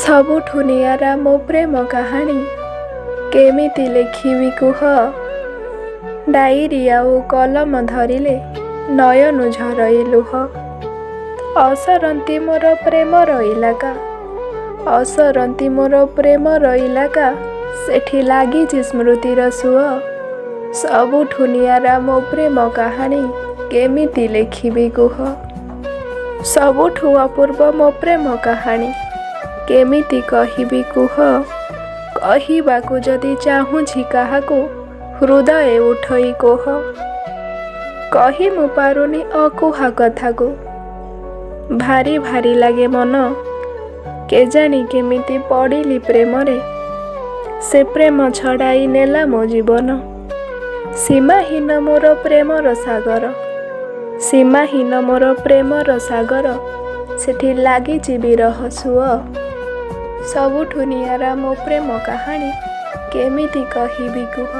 ସବୁଠୁ ନିଆରା ମୋ ପ୍ରେମ କାହାଣୀ କେମିତି ଲେଖିବି କୁହ। ଡାଇରୀ ଆଉ କଲମ ଧରିଲେ ନୟନୁ ଝରଇ ଲୁହ। ଅସରନ୍ତି ମୋର ପ୍ରେମର ଇଲାକା, ଅସରନ୍ତି ମୋର ପ୍ରେମର ଇଲାକା, ସେଠି ଲାଗିଛି ସ୍ମୃତିର ସୁଅ। ସବୁଠୁ ନିଆରା ମୋ ପ୍ରେମ କାହାଣୀ କେମିତି ଲେଖିବି କୁହ। ସବୁଠୁ ଅପୂର୍ବ ମୋ ପ୍ରେମ କାହାଣୀ କେମିତି କହିବି କୁହ। କହିବାକୁ ଯଦି ଚାହୁଁଛି କାହାକୁ, ହୃଦୟ ଉଠଇ କୋହ। କହି ମୁଁ ପାରୁନି ଅକୁହା କଥାକୁ, ଭାରି ଭାରି ଲାଗେ ମନ। କେଜାଣି କେମିତି ପଡ଼ିଲି ପ୍ରେମରେ, ସେ ପ୍ରେମ ଛଡ଼ାଇ ନେଲା ମୋ ଜୀବନ। ସୀମାହୀନ ମୋର ପ୍ରେମର ସାଗର, ସୀମାହୀନ ମୋର ପ୍ରେମର ସାଗର, ସେଠି ଲାଗିଛି ବିରହ ସୁଅ। ସବୁଠୁ ନିଆରା ମୋ ପ୍ରେମ କାହାଣୀ କେମିତି କହିବି କୁହ।